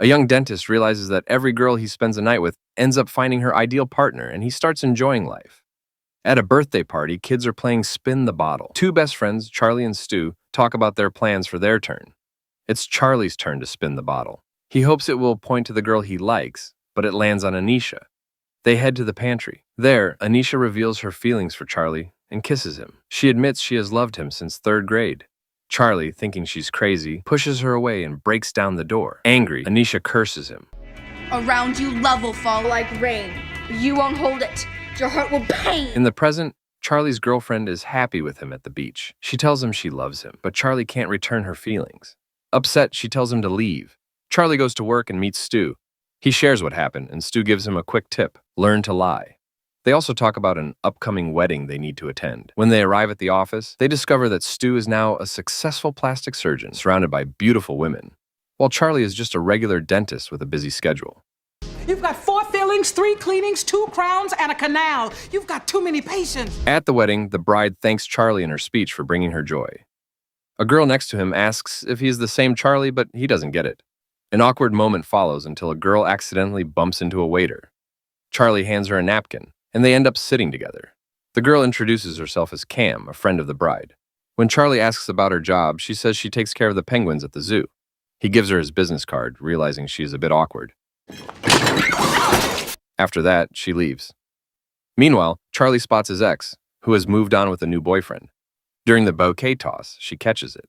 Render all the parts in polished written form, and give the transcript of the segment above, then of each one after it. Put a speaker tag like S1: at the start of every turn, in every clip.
S1: A young dentist realizes that every girl he spends a night with ends up finding her ideal partner, and he starts enjoying life. At a birthday party, kids are playing Spin the Bottle. Two best friends, Charlie and Stu, talk about their plans for their turn. It's Charlie's turn to spin the bottle. He hopes it will point to the girl he likes, but it lands on Anisha. They head to the pantry. There, Anisha reveals her feelings for Charlie and kisses him. She admits she has loved him since 3rd grade. Charlie, thinking she's crazy, pushes her away and breaks down the door. Angry, Anisha curses him.
S2: Around you love will fall like rain. You won't hold it. Your heart will pain.
S1: In the present, Charlie's girlfriend is happy with him at the beach. She tells him she loves him, but Charlie can't return her feelings. Upset, she tells him to leave. Charlie goes to work and meets Stu. He shares what happened, and Stu gives him a quick tip: learn to lie. They also talk about an upcoming wedding they need to attend. When they arrive at the office, they discover that Stu is now a successful plastic surgeon surrounded by beautiful women, while Charlie is just a regular dentist with a busy schedule.
S3: You've got 4 fillings, 3 cleanings, 2 crowns, and a canal. You've got too many patients.
S1: At the wedding, the bride thanks Charlie in her speech for bringing her joy. A girl next to him asks if he's the same Charlie, but he doesn't get it. An awkward moment follows until a girl accidentally bumps into a waiter. Charlie hands her a napkin, and they end up sitting together. The girl introduces herself as Cam, a friend of the bride. When Charlie asks about her job, she says she takes care of the penguins at the zoo. He gives her his business card, realizing she is a bit awkward. After that, she leaves. Meanwhile, Charlie spots his ex, who has moved on with a new boyfriend. During the bouquet toss, she catches it.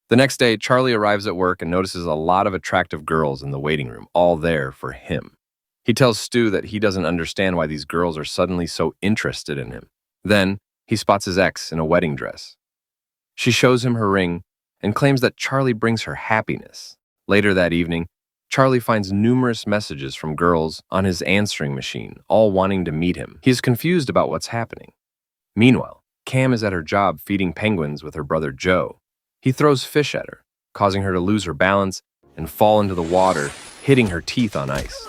S1: The next day, Charlie arrives at work and notices a lot of attractive girls in the waiting room, all there for him. He tells Stu that he doesn't understand why these girls are suddenly so interested in him. Then, he spots his ex in a wedding dress. She shows him her ring and claims that Charlie brings her happiness. Later that evening, Charlie finds numerous messages from girls on his answering machine, all wanting to meet him. He is confused about what's happening. Meanwhile, Cam is at her job feeding penguins with her brother Joe. He throws fish at her, causing her to lose her balance and fall into the water, hitting her teeth on ice.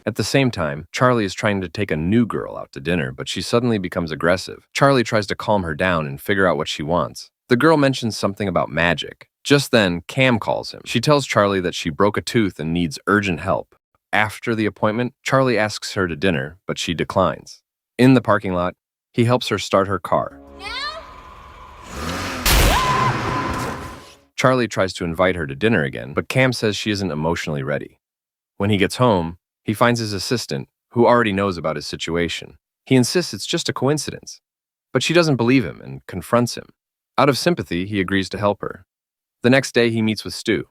S1: At the same time, Charlie is trying to take a new girl out to dinner, but she suddenly becomes aggressive. Charlie tries to calm her down and figure out what she wants. The girl mentions something about magic. Just then, Cam calls him. She tells Charlie that she broke a tooth and needs urgent help. After the appointment, Charlie asks her to dinner, but she declines. In the parking lot, he helps her start her car. Charlie tries to invite her to dinner again, but Cam says she isn't emotionally ready. When he gets home, he finds his assistant, who already knows about his situation. He insists it's just a coincidence, but she doesn't believe him and confronts him. Out of sympathy, he agrees to help her. The next day, he meets with Stu.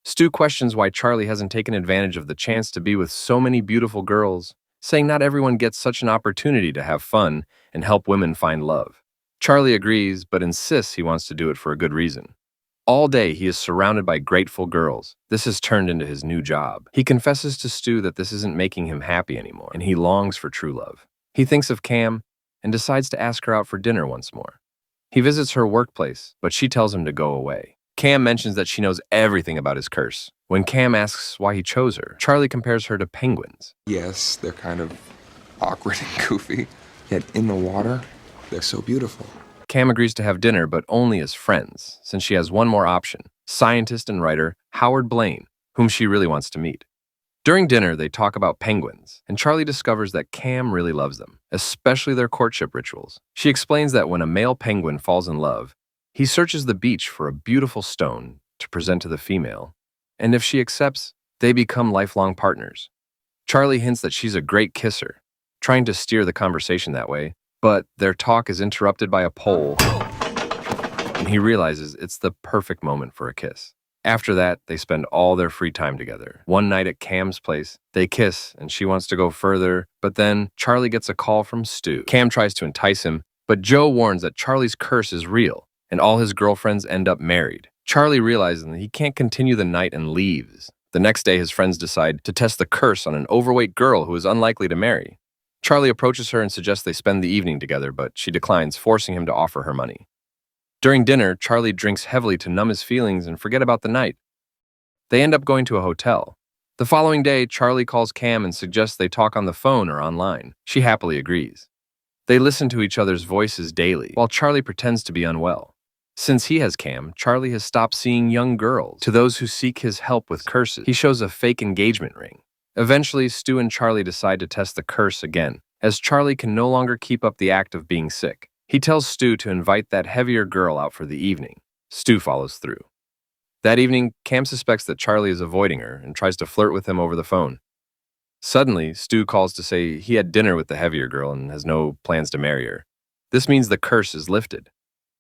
S1: Stu questions why Charlie hasn't taken advantage of the chance to be with so many beautiful girls, saying not everyone gets such an opportunity to have fun and help women find love. Charlie agrees, but insists he wants to do it for a good reason. All day, he is surrounded by grateful girls. This has turned into his new job. He confesses to Stu that this isn't making him happy anymore, and he longs for true love. He thinks of Cam and decides to ask her out for dinner once more. He visits her workplace, but she tells him to go away. Cam mentions that she knows everything about his curse. When Cam asks why he chose her, Charlie compares her to penguins.
S4: Yes, they're kind of awkward and goofy, yet in the water, they're so beautiful.
S1: Cam agrees to have dinner, but only as friends, since she has one more option: scientist and writer Howard Blaine, whom she really wants to meet. During dinner, they talk about penguins, and Charlie discovers that Cam really loves them, especially their courtship rituals. She explains that when a male penguin falls in love, he searches the beach for a beautiful stone to present to the female, and if she accepts, they become lifelong partners. Charlie hints that she's a great kisser, trying to steer the conversation that way, but their talk is interrupted by a pole, and he realizes it's the perfect moment for a kiss. After that, they spend all their free time together. One night at Cam's place, they kiss, and she wants to go further, but then Charlie gets a call from Stu. Cam tries to entice him, but Joe warns that Charlie's curse is real, and all his girlfriends end up married. Charlie realizes that he can't continue the night and leaves. The next day, his friends decide to test the curse on an overweight girl who is unlikely to marry. Charlie approaches her and suggests they spend the evening together, but she declines, forcing him to offer her money. During dinner, Charlie drinks heavily to numb his feelings and forget about the night. They end up going to a hotel. The following day, Charlie calls Cam and suggests they talk on the phone or online. She happily agrees. They listen to each other's voices daily, while Charlie pretends to be unwell. Since he has Cam, Charlie has stopped seeing young girls. To those who seek his help with curses, he shows a fake engagement ring. Eventually, Stu and Charlie decide to test the curse again, as Charlie can no longer keep up the act of being sick. He tells Stu to invite that heavier girl out for the evening. Stu follows through. That evening, Cam suspects that Charlie is avoiding her and tries to flirt with him over the phone. Suddenly, Stu calls to say he had dinner with the heavier girl and has no plans to marry her. This means the curse is lifted.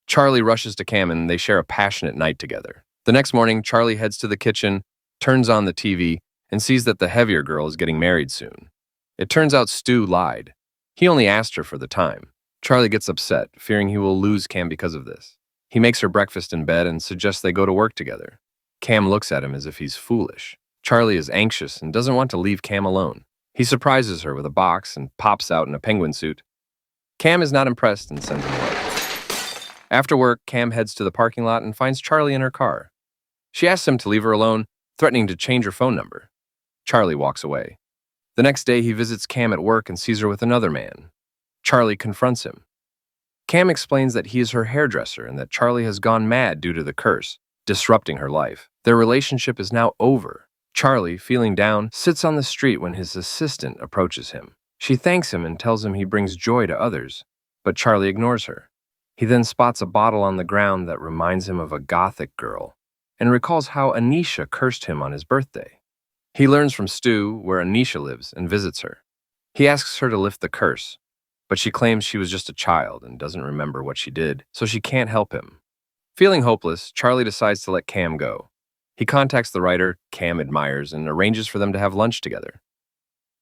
S1: Charlie rushes to Cam and they share a passionate night together. The next morning, Charlie heads to the kitchen, turns on the TV, and sees that the heavier girl is getting married soon. It turns out Stu lied. He only asked her for the time. Charlie gets upset, fearing he will lose Cam because of this. He makes her breakfast in bed and suggests they go to work together. Cam looks at him as if he's foolish. Charlie is anxious and doesn't want to leave Cam alone. He surprises her with a box and pops out in a penguin suit. Cam is not impressed and sends him away. After work, Cam heads to the parking lot and finds Charlie in her car. She asks him to leave her alone, threatening to change her phone number. Charlie walks away. The next day, he visits Cam at work and sees her with another man. Charlie confronts him. Cam explains that he is her hairdresser and that Charlie has gone mad due to the curse, disrupting her life. Their relationship is now over. Charlie, feeling down, sits on the street when his assistant approaches him. She thanks him and tells him he brings joy to others, but Charlie ignores her. He then spots a bottle on the ground that reminds him of a gothic girl and recalls how Anisha cursed him on his birthday. He learns from Stu where Anisha lives and visits her. He asks her to lift the curse, but she claims she was just a child and doesn't remember what she did, so she can't help him. Feeling hopeless, Charlie decides to let Cam go. He contacts the writer Cam admires and arranges for them to have lunch together.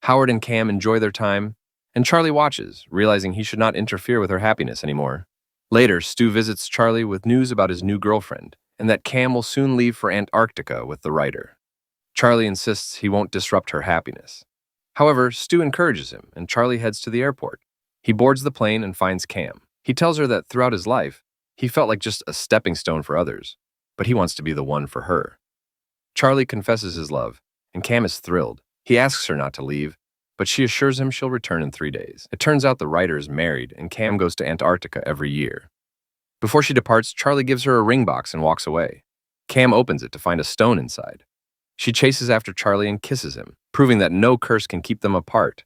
S1: Howard and Cam enjoy their time, and Charlie watches, realizing he should not interfere with her happiness anymore. Later, Stu visits Charlie with news about his new girlfriend, and that Cam will soon leave for Antarctica with the writer. Charlie insists he won't disrupt her happiness. However, Stu encourages him, and Charlie heads to the airport. He boards the plane and finds Cam. He tells her that throughout his life, he felt like just a stepping stone for others, but he wants to be the one for her. Charlie confesses his love, and Cam is thrilled. He asks her not to leave, but she assures him she'll return in 3 days. It turns out the writer is married, and Cam goes to Antarctica every year. Before she departs, Charlie gives her a ring box and walks away. Cam opens it to find a stone inside. She chases after Charlie and kisses him, proving that no curse can keep them apart.